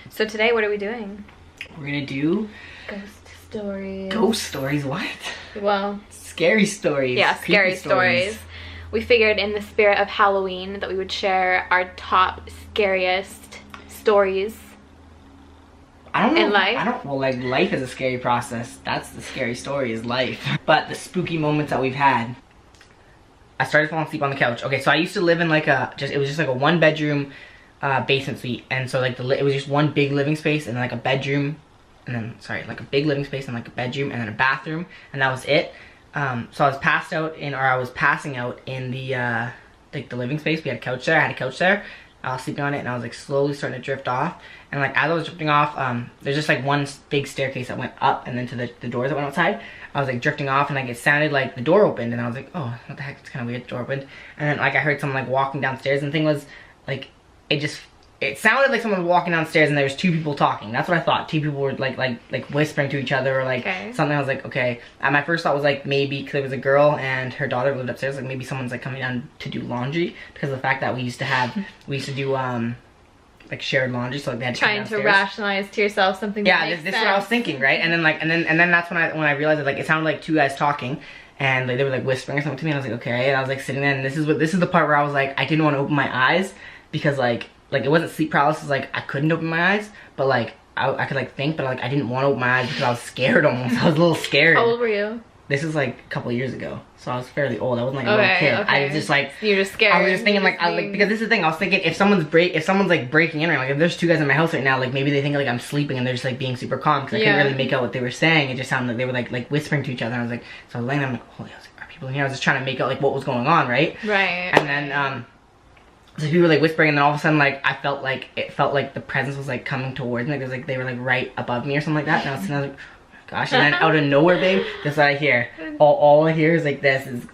So today, what are we doing? We're gonna do Ghost stories. Ghost stories? What? Well, scary stories. Yeah, Creepy scary stories. We figured in the spirit of Halloween that we would share our top scariest stories. I don't know. In life? Well, like, life is a scary process. That's the scary story, is life. But the spooky moments that we've had. I started falling asleep on the couch. Okay, so I used to live in like it was just like a 1-bedroom basement suite. And so like it was just one big living space and like a bedroom. And then, like a big living space and like a bedroom and then a bathroom. And that was it. So I was passing out in the like the living space. We had a couch there. I had a couch there. I was sleeping on it and I was like slowly starting to drift off. And like as I was drifting off, there's just like one big staircase that went up and then to the doors that went outside. I was like drifting off and like it sounded like the door opened and I was like, oh, what the heck? It's kind of weird. The door opened. And then like I heard someone like walking downstairs and the thing was like it sounded like someone was walking downstairs and there was 2 people talking. That's what I thought. 2 people were like whispering to each other or like something. I was like, okay. And my first thought was like maybe because there was a girl and her daughter lived upstairs. Like maybe someone's like coming down to do laundry because of the fact that we used to do like shared laundry. So like they had to trying to rationalize to yourself something. Yeah, this is what I was thinking, right? And then that's when I realized that like it sounded like 2 guys talking. And like they were like whispering or something to me and I was like, okay. And I was like sitting there and this is the part where I was like, I didn't want to open my eyes because like it wasn't sleep paralysis, like I couldn't open my eyes, but like I could like think, but like I didn't want to open my eyes because I was scared almost. I was a little scared. How old were you? This is like a couple of years ago, so I was fairly old. I wasn't like a little kid. I was just like, you're just scared. I was just thinking like, because this is the thing. I was thinking if someone's like breaking in, or like if there's 2 guys in my house right now, like maybe they think like I'm sleeping and they're just like being super calm because I couldn't really make out what they were saying. It just sounded like they were like whispering to each other. And I was like, so I was laying there, I'm like, holy, are people in here? I was just trying to make out like what was going on, right? Right. And then so people were like whispering, and then all of a sudden like it felt like the presence was like coming towards me. Like they were like right above me or something like that. And I was like, oh gosh. And then out of nowhere, babe, this is what I hear. All I hear is like this is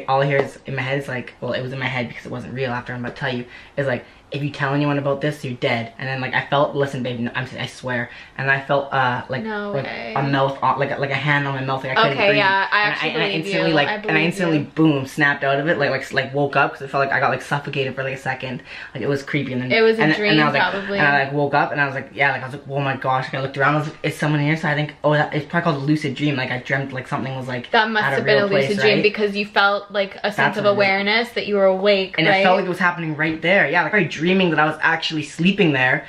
all I hear is in my head is like, well, it was in my head because it wasn't real after I'm about to tell you, is like, if you tell anyone about this, you're dead. And then like I felt, listen babe, no, I swear, and I felt like a mouth, like a hand on my mouth, like I couldn't breathe. Yeah, I instantly boom, snapped out of it, like woke up because it felt like I got like suffocated for like a second. Like it was creepy. And then it was a dream, and I was like, probably. And I like woke up and I was like, yeah, like I was like, oh my gosh. Like I looked around, I was like, is someone here? So I think, oh, it's probably called a lucid dream. Like I dreamt like something was like that must have been a lucid dream because you felt like a sense of awareness that you were awake, and it felt like it was happening right there. Yeah, like I was dreaming that I was actually sleeping there,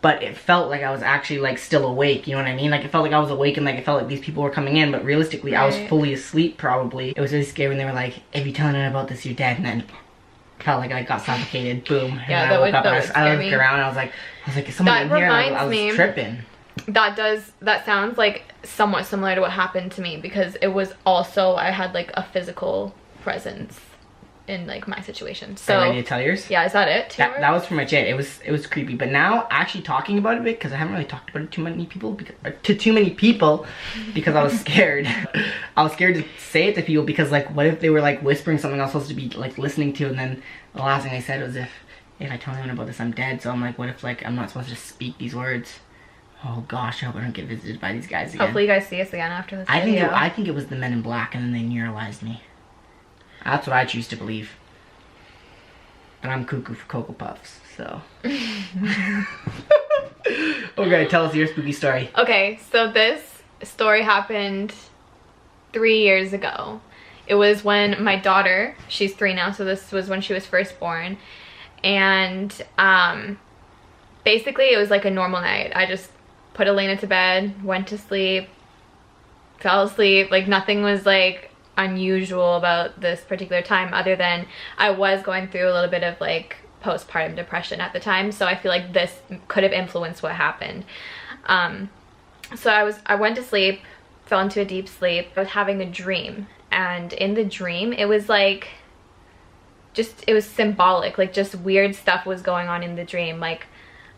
but it felt like I was actually like still awake, you know what I mean? Like it felt like I was awake and like it felt like these people were coming in, but realistically I was fully asleep probably. It was really scary when they were like, if you tell anyone about this, you're dead. And then it felt like I got suffocated, boom. Yeah, and I woke up and I looked around and I was like, is someone in here? I was tripping. That sounds like somewhat similar to what happened to me because it was also, I had like a physical presence in like my situation. So are you ready to tell yours? Yeah, is that it? That was pretty much it. It was creepy. But now actually talking about it a bit, because I haven't really talked about it to too many people because I was scared. I was scared to say it to people because like what if they were like whispering something I was supposed to be like listening to, and then the last thing they said was if I tell anyone about this I'm dead. So I'm like, what if like I'm not supposed to speak these words? Oh gosh, I hope I don't get visited by these guys again. Hopefully you guys see us again after this video. I think it was the Men in Black and then they neuralized me. That's what I choose to believe. But I'm cuckoo for Cocoa Puffs, so. Okay, tell us your spooky story. Okay, so this story happened 3 years ago. It was when my daughter, she's 3 now, so this was when she was first born. And basically it was like a normal night. I just put Elena to bed, went to sleep, fell asleep. Like nothing was like unusual about this particular time other than I was going through a little bit of like postpartum depression at the time, so I feel like this could have influenced what happened. So I went to sleep, fell into a deep sleep. I was having a dream, and in the dream it was like it was symbolic, like just weird stuff was going on in the dream. Like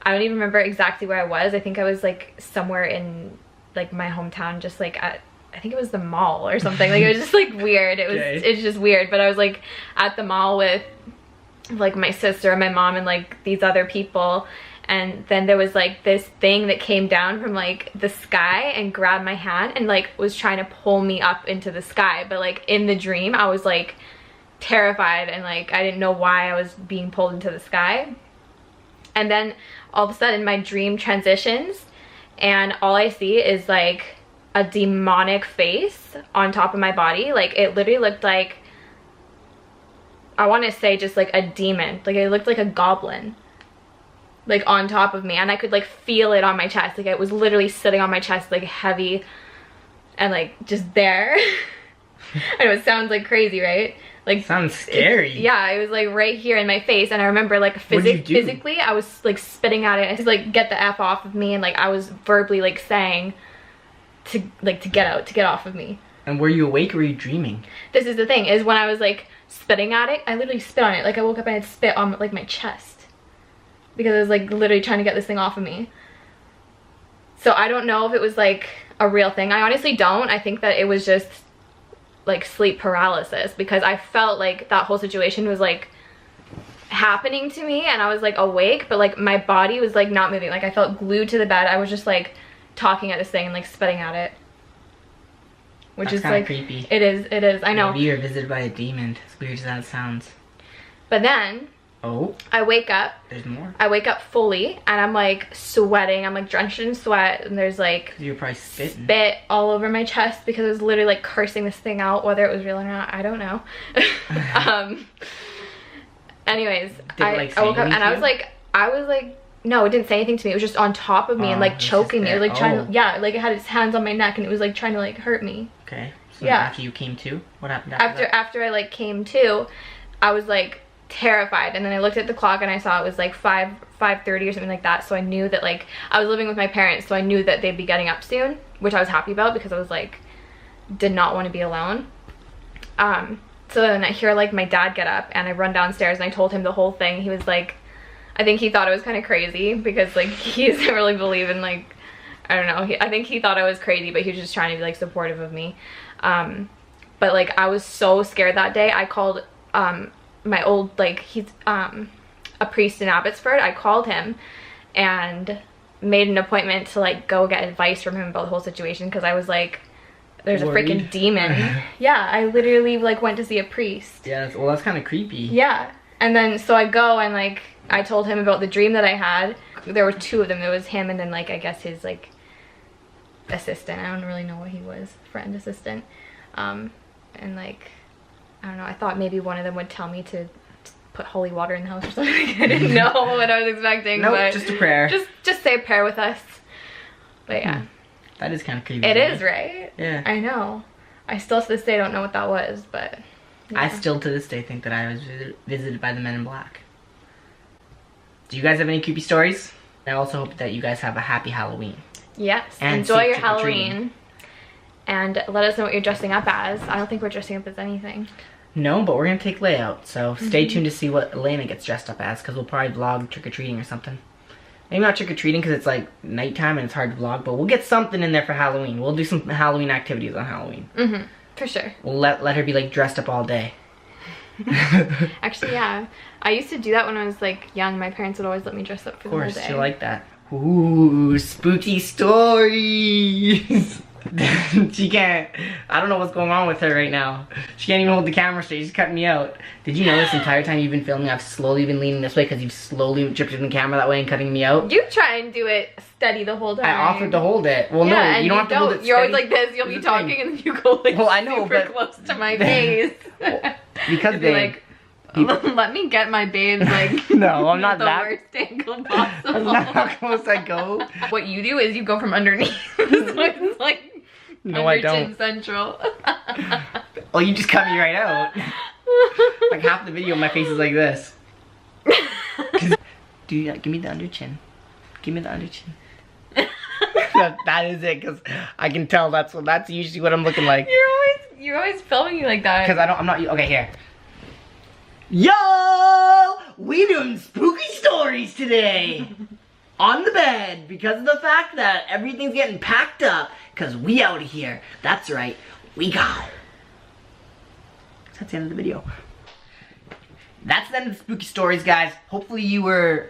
I don't even remember exactly where I was. I think I was like somewhere in like my hometown, just like at, I think it was the mall or something. Like it was just like weird. It's just weird. But I was like at the mall with like my sister and my mom and like these other people, and then there was like this thing that came down from like the sky and grabbed my hand and like was trying to pull me up into the sky. But like in the dream I was like terrified and like I didn't know why I was being pulled into the sky. And then all of a sudden my dream transitions and all I see is like a demonic face on top of my body. Like it literally looked like, I want to say just like a demon. Like it looked like a goblin, like on top of me, and I could like feel it on my chest. Like it was literally sitting on my chest, like heavy and like just there. I know it sounds like crazy, right? Like sounds scary. Yeah, it was like right here in my face, and I remember like physically I was like spitting at it. I was like, get the F off of me, and like I was verbally like saying to get out, to get off of me. And were you awake or were you dreaming? This is the thing, is when I was like spitting at it, I literally spit on it. Like I woke up and I had spit on like my chest because I was like literally trying to get this thing off of me. So I don't know if it was like a real thing. I honestly don't. I think that it was just like sleep paralysis, because I felt like that whole situation was like happening to me and I was like awake, but like my body was like not moving. Like I felt glued to the bed. I was just like talking at this thing and like spitting at it. Which That's is like creepy. It is. I know. Maybe you're visited by a demon. As weird as that sounds. But then I wake up. There's more. I wake up fully and I'm like sweating. I'm like drenched in sweat, and there's like you're probably spitting. Spit all over my chest because I was literally like cursing this thing out, whether it was real or not. I don't know. Anyways, I woke up and I was like, no, it didn't say anything to me. It was just on top of me and like choking me. It was like trying to, yeah, like it had its hands on my neck and it was like trying to like hurt me. Okay. So yeah. After you came to, what happened after that? After I like came to, I was like terrified, and then I looked at the clock and I saw it was like 5:30 or something like that. So I knew that like I was living with my parents, so I knew that they'd be getting up soon, which I was happy about because I was like did not want to be alone. So then I hear like my dad get up and I run downstairs and I told him the whole thing. He was like, I think he thought it was kind of crazy because like he doesn't really believe in like, I don't know, I think he thought I was crazy, but he was just trying to be like supportive of me. But like I was so scared that day. I called my old, like he's a priest in Abbotsford. I called him and made an appointment to like go get advice from him about the whole situation, because I was like, there's a freaking demon. Yeah, I literally like went to see a priest. Yeah, well that's kind of creepy. Yeah, and then so I go and like I told him about the dream that I had. There were two of them. There was him and then like I guess his like assistant. I don't really know what he was, friend, assistant. And like I don't know, I thought maybe one of them would tell me to put holy water in the house or something. I didn't know what I was expecting. Nope, but just a prayer. Just say a prayer with us. But yeah. That is kind of creepy. It is, right? Yeah. I know. I still to this day don't know what that was, but yeah. I still to this day think that I was visited by the Men in Black. Do you guys have any creepy stories? I also hope that you guys have a happy Halloween. Yes. And enjoy your Halloween. And let us know what you're dressing up as. I don't think we're dressing up as anything. No, but we're going to take layout. So stay tuned to see what Elena gets dressed up as, because we'll probably vlog trick-or-treating or something. Maybe not trick-or-treating because it's like nighttime and it's hard to vlog, but we'll get something in there for Halloween. We'll do some Halloween activities on Halloween. For sure. We'll let her be like dressed up all day. Actually, yeah. I used to do that when I was like young. My parents would always let me dress up for the whole day. Of course, you like that. Ooh, spooky stories. She can't, I don't know what's going on with her right now. She can't even hold the camera straight, she's cutting me out. Did you know this entire time you've been filming, I've slowly been leaning this way because you've slowly drifted the camera that way and cutting me out? You try and do it steady the whole time. I offered to hold it. Well, yeah, no, you don't have to hold it steady. You're always like this, you'll be talking and then you go like well, I know, super close to my face. Well, because babe, like, let me get my babes like no, I'm not the that worst angle possible. That's not how close I go. What you do is you go from underneath. So it's like no, I don't. Chin Central. Oh, you just cut me right out. Like half the video, my face is like this. Dude, give me the under chin. Give me the under chin. that is it, because I can tell that's usually what I'm looking like. You're always filming me like that. Because I'm not. Okay, here. Yo, we doing spooky stories today. On the bed, because of the fact that everything's getting packed up, because we out of here. That's right, we got it. That's the end of the video. That's the end of the spooky stories, guys. Hopefully you were,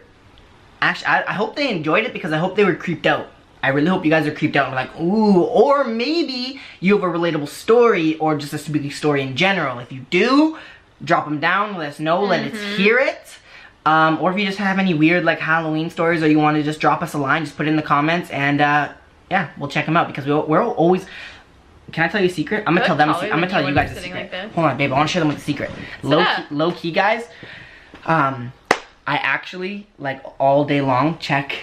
actually, I hope they enjoyed it, because I hope they were creeped out. I really hope you guys are creeped out and like, ooh, or maybe you have a relatable story, or just a spooky story in general. If you do, drop them down, let us know, let us hear it. Or if you just have any weird like Halloween stories, or you want to just drop us a line, just put it in the comments, and yeah, we'll check them out, because we're always. Can I tell you a secret? I'm gonna tell them. I'm gonna tell you guys a secret. Like Hold on, babe. I want to share them with a secret. Low key, guys. I actually like all day long check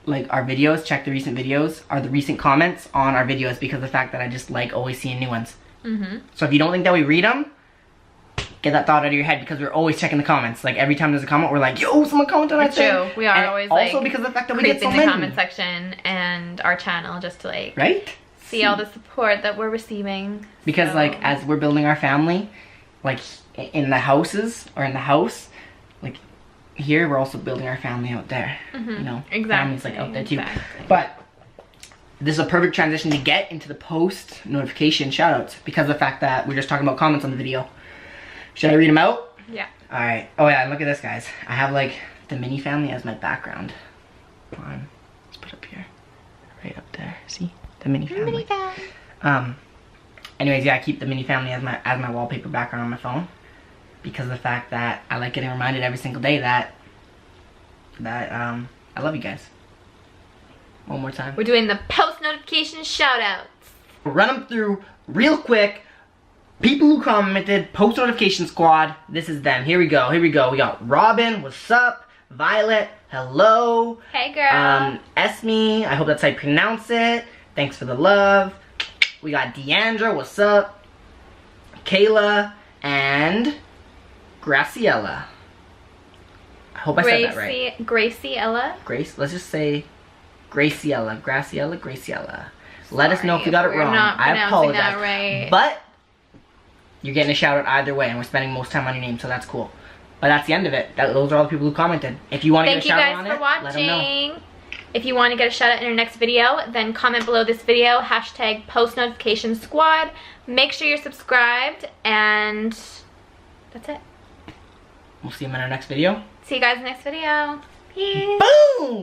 like our videos, check the recent videos, or the recent comments on our videos, because of the fact that I just like always seeing new ones. So if you don't think that we read them, get that thought out of your head, because we're always checking the comments. Like every time there's a comment, we're like, yo, someone commented on that thing. True. We are and always also like because of the fact that we get so in many. the comment section and our channel, just to like see all the support that we're receiving. Because like as we're building our family, like in the houses or in the house, like here we're also building our family out there. You know, families like out there too. But this is a perfect transition to get into the post notification shoutouts, because of the fact that we're just talking about comments on the video. Should I read them out? Yeah. All right. Oh yeah, and look at this, guys. I have like the mini family as my background. Come on, let's put up here, right up there. See the mini family. Mini family. Anyways, yeah, I keep the mini family as my wallpaper background on my phone, because of the fact that I like getting reminded every single day that I love you guys. One more time. We're doing the post notification shoutouts. Run them through real quick. People who commented, post notification squad. This is them. Here we go. Here we go. We got Robin. What's up? Violet. Hello. Hey, girl. Esme. I hope that's how you pronounce it. Thanks for the love. We got Deandra. What's up? Kayla and Graciela. I hope I said that right. Graciela. Grace. Let's just say Graciela. Graciela. Let us know if you got it wrong. I apologize. That right. But you're getting a shout out either way, and we're spending most time on your name, so that's cool. But that's the end of it. Those are all the people who commented. If you want to get a shout out on it, let them know. If you want to get a shout out in our next video, then comment below this video, hashtag post notification squad. Make sure you're subscribed, and that's it. We'll see you in our next video. See you guys in the next video. Peace. Boom!